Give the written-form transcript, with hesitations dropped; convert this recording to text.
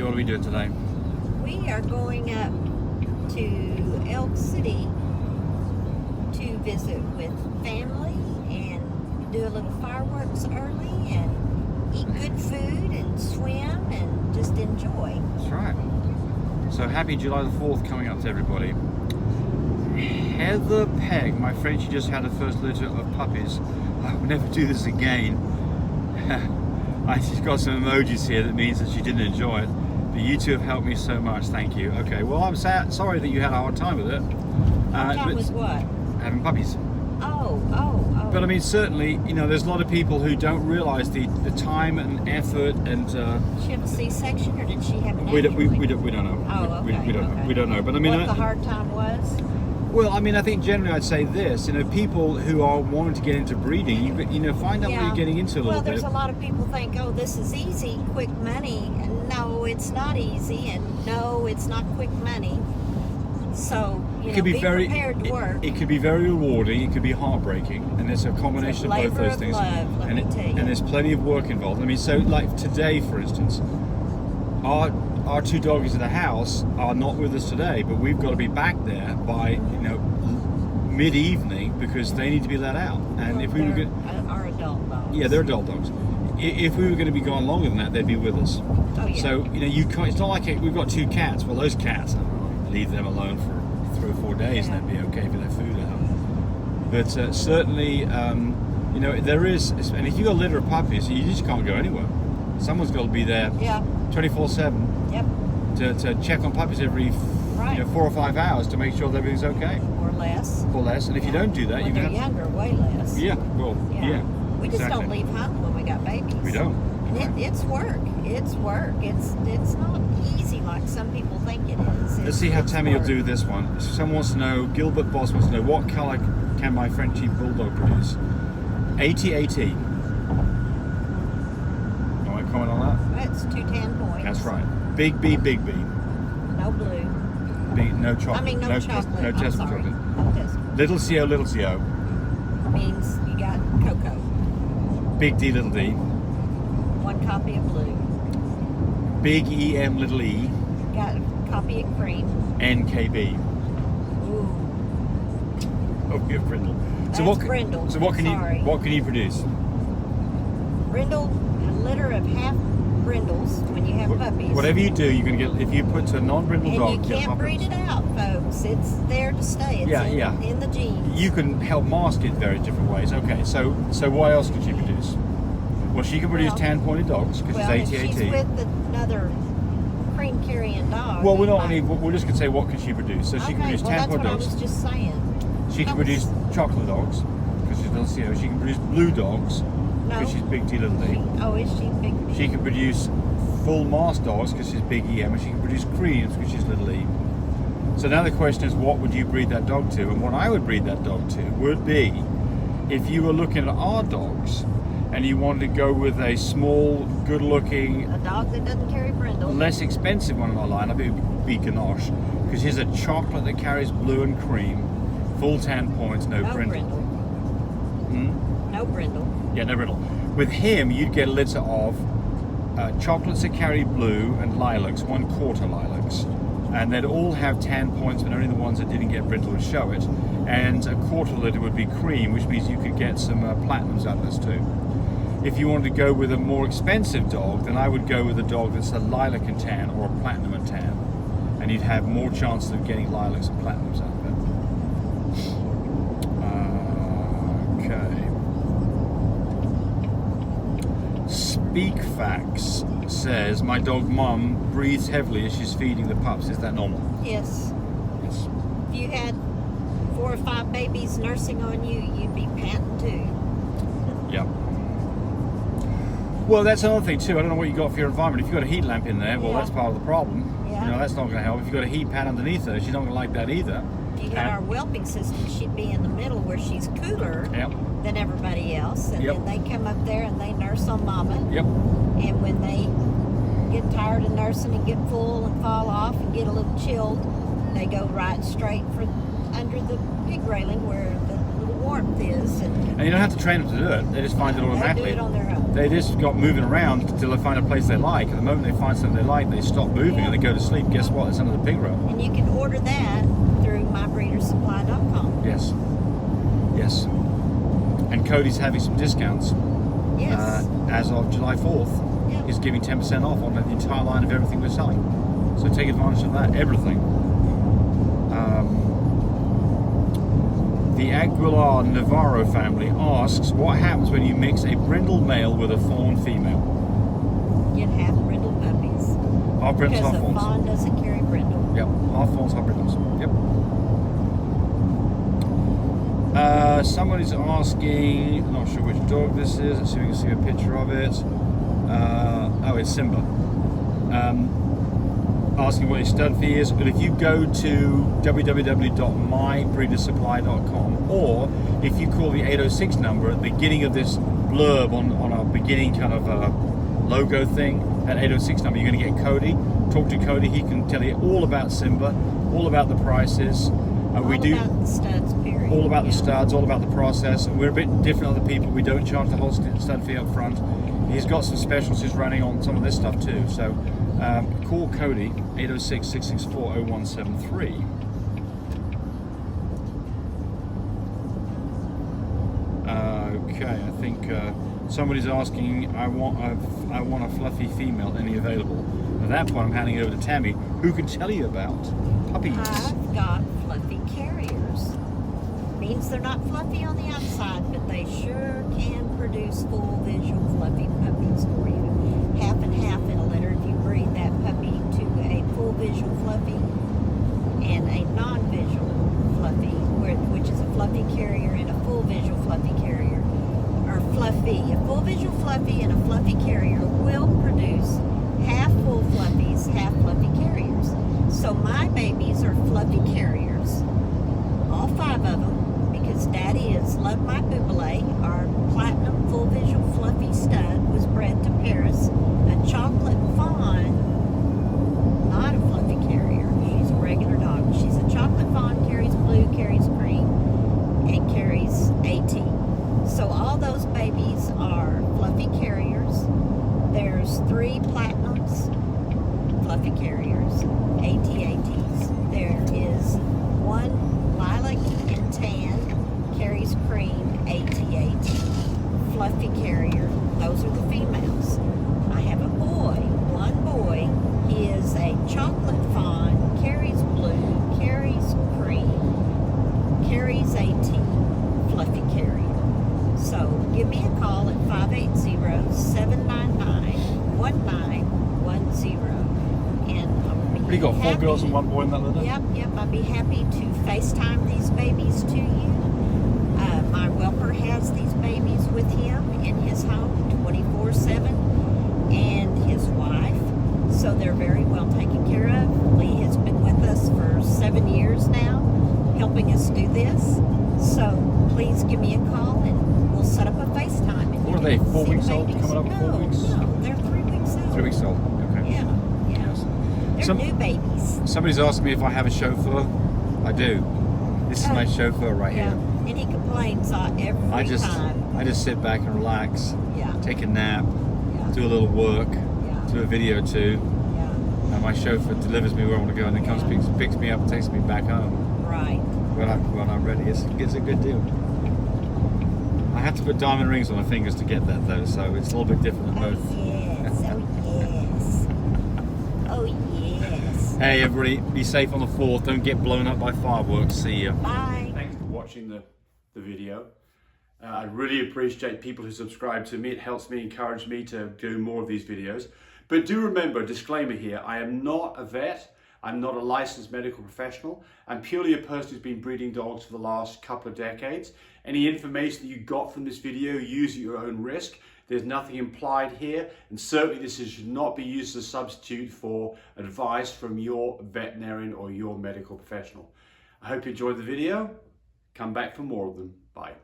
what are we doing today? We are going up to Elk City to visit with family and do a little fireworks early and eat good food and swim and just enjoy. That's right. So happy July the 4th coming up to everybody. Heather Pegg, my friend, she just had her first litter of puppies. I will never do this again. She's got some emojis here that means that she didn't enjoy it. But you two have helped me so much, thank you. Okay, well I'm sorry that you had a hard time with it. Hard time with what? Having puppies. Oh. But I mean, certainly, you know, there's a lot of people who don't realise the time and effort and. Did she have a C-section or did she have an? We don't know. Oh, okay. We don't know. But I mean, what the hard time was? Well, I mean, I think generally I'd say this. You know, people who are wanting to get into breeding, you know, find out what you're getting into a little bit. Well, there's a lot of people think, oh, this is easy, quick money. And no, it's not easy, and no, it's not quick money. So, you know, be prepared to work. It could be very rewarding. It could be heartbreaking, and it's a combination of both those things. Love, let me tell you. And there's plenty of work involved. I mean, so like today, for instance, our two doggies in the house are not with us today, but we've got to be back there by, you know, mid-evening because they need to be let out. And well, if we were going, our adult dogs. Yeah, they're adult dogs. If we were going to be gone longer than that, they'd be with us. Oh, yeah. So you know, you can't. It's not like we've got two cats. Well, those cats, leave them alone for 3 or 4 days, and they'd be okay for their food out. But certainly, you know, there is. And if you got a litter of puppies, you just can't go anywhere. Someone's got to be there. Yeah. 24/7. Yep. To check on puppies every you know, 4 or 5 hours to make sure that everything's okay. Or less. Or less. And if you don't do that, when you're they're younger, way less. Yeah. Well. Yeah. We just don't leave home when we got babies. We don't. And it's work. It's work. It's not easy like some people think it is. Let's see how Tammy will do this one. Someone wants to know, Gilbert Boss wants to know, what colour can my Frenchie Bulldog produce? 80-80. You want to comment on that? That's 2 tan points. That's right. Big B, big B. No blue. No chocolate. I mean, no chocolate. No test chocolate. No test. Little CO, little CO. Means you got cocoa. Big D, little D. 1 copy of blue. Big EM, little E. Got a copy of cream. NKB. Ooh. Oh, you have Brindle. That's Brindle. So what can you produce? Brindle, a litter of half brindles when you have puppies. Whatever you do, you're going to get, if you put to a non-brindle dog, and you can't breed it out, folks. It's there to stay. It's in the genes. You can help mask it very different ways. Okay, so what else can she produce? Well, she can produce tan pointed dogs because she's 80-80. If she's with another cream carrying dog. Well, we're just going to say what can she produce. So she can produce tan pointed dogs. That's what I was just saying. She can produce chocolate dogs because she's little CO. She can produce blue dogs because she's big T, little D. Oh, is she big D? She can produce full masked dogs because she's big EM, and she can produce creams because she's little E. So now the question is, what would you breed that dog to? And what I would breed that dog to would be, if you were looking at our dogs and you wanted to go with a small, good-looking, a dog that doesn't carry brindle, less expensive one in our lineup, it would be Ganache, because he's a chocolate that carries blue and cream, full tan points, no brindle. No brindle. Yeah, no brindle. With him, you'd get a litter of chocolates that carry blue and lilacs, 1/4 lilacs. And they'd all have tan points, but only the ones that didn't get brindle would show it. And a 1/4 litter would be cream, which means you could get some platinums out of this too. If you wanted to go with a more expensive dog, then I would go with a dog that's a lilac and tan or a platinum and tan. And you'd have more chances of getting lilacs and platinums out of it. Okay. Speak Facts says, my dog Mum breathes heavily as she's feeding the pups. Is that normal? Yes. If you had 4 or 5 babies nursing on you, you'd be panting too. Yep. Well, that's another thing too. I don't know what you got for your environment. If you've got a heat lamp in there, well, that's part of the problem. Yeah. You know, that's not going to help. If you've got a heat pad underneath her, she's not going to like that either. If you had our whelping system, she'd be in the middle where she's cooler than everybody else. And then they come up there and they nurse on Mama. Yep. And when they get tired of nursing and get full and fall off and get a little chilled, they go right straight for under the pig railing where the little warmth is, and And you don't have to train them to do it. They just find it They do automatically. it on their own. They just got moving around until they find a place they like. At the moment they find something they like, they stop moving and they go to sleep. Guess what? It's under the pig row. And you can order that through mybreedersupply.com. Yes. Yes. And Cody's having some discounts. Yes. As of July 4th. Yeah. He's giving 10% off on the entire line of everything we're selling. So take advantage of that. Everything. The Aguilar Navarro family asks, what happens when you mix a brindle male with a fawn female? Get half brindle puppies. Half brindles, Because half a fawns. fawn doesn't carry brindle. Yep, half fawns, half brindles. Yep. Somebody's asking, I'm not sure which dog this is. Let's see if we can see a picture of it. Oh, it's Simba. Asking what his stud fee is. But if you go to www.mybreedersupply.com, or if you call the 806 number at the beginning of this blurb on a beginning kind of logo thing, that 806 number, you're going to get Cody. Talk to Cody. He can tell you all about Simba, all about the prices. All about the studs, period. All about the studs, all about the process. We're a bit different than other people. We don't charge the whole stud fee up front. He's got some specials he's running on some of this stuff too. So call Cody, 806-664-0173. Okay, I think somebody's asking, I want a fluffy female, any available? At that point I'm handing it over to Tammy, who can tell you about puppies. I've got fluffy carriers. Means they're not fluffy on the outside, but they sure can produce full visual fluffy puppies for you. Half and half in a litter if you breed that puppy to a full visual fluffy and a non-visual fluffy, which is a fluffy carrier and a full visual fluffy carrier. Or fluffy. A full visual fluffy and a fluffy carrier will produce half full fluffies, half fluffy carriers. So my babies are fluffy carriers. All 5 of them. Because Daddy is Love My Boubelet, our platinum full visual fluffy stud, was bred to Paris. A chocolate fawn, not a fluffy carrier. She's a regular dog. She's a chocolate fawn, carries blue, carries cream, and carries AT. So all those babies are fluffy carriers. There's 3 platinums, fluffy carriers, AT-ATs. There is 1 lilac and tan, carries cream, AT-AT, fluffy carrier. Those are the females. I have a boy, 1 boy. He is a chocolate fawn, carries blue, carries cream, carries AT, fluffy carrier. So give me a call at 580-799-1910. And I'll be What do you got, 4 happy. girls and 1 boy in that litter? Yep, I'd be happy to FaceTime these babies to you. My whelper has these babies with him in his home 24/7, and his wife. So they're very well taken care of. Lee has been with us for 7 years now, helping us do this. So please give me a call and we'll set up a FaceTime. And What are you they, can 4 see weeks the old? babies. Coming up at 4 weeks? No, they're 3 weeks old. 3 weeks old, okay. Yeah. Yes. They're new babies. Somebody's asked me if I have a chauffeur. I do. This is my chauffeur right Yeah. here. And he complains every I just time. sit back and relax, Yeah. take a nap, Yeah. do a little work, Yeah. do a video or 2, Yeah. and my chauffeur delivers me where I want to go, and then comes picks me up and takes me back home Right. when I'm ready. It's a good deal. I have to put diamond rings on my fingers to get that though, so it's a little bit different than both. Yes. Oh yes. Oh yes. Hey everybody, be safe on the 4th. Don't get blown up by fireworks. See ya. Bye. Thanks for watching the video. I really appreciate people who subscribe to me. It helps me, encourage me to do more of these videos. But do remember, disclaimer here, I am not a vet. I'm not a licensed medical professional. I'm purely a person who's been breeding dogs for the last couple of decades. Any information that you got from this video, use at your own risk. There's nothing implied here, and certainly this should not be used as a substitute for advice from your veterinarian or your medical professional. I hope you enjoyed the video. Come back for more of them. Bye.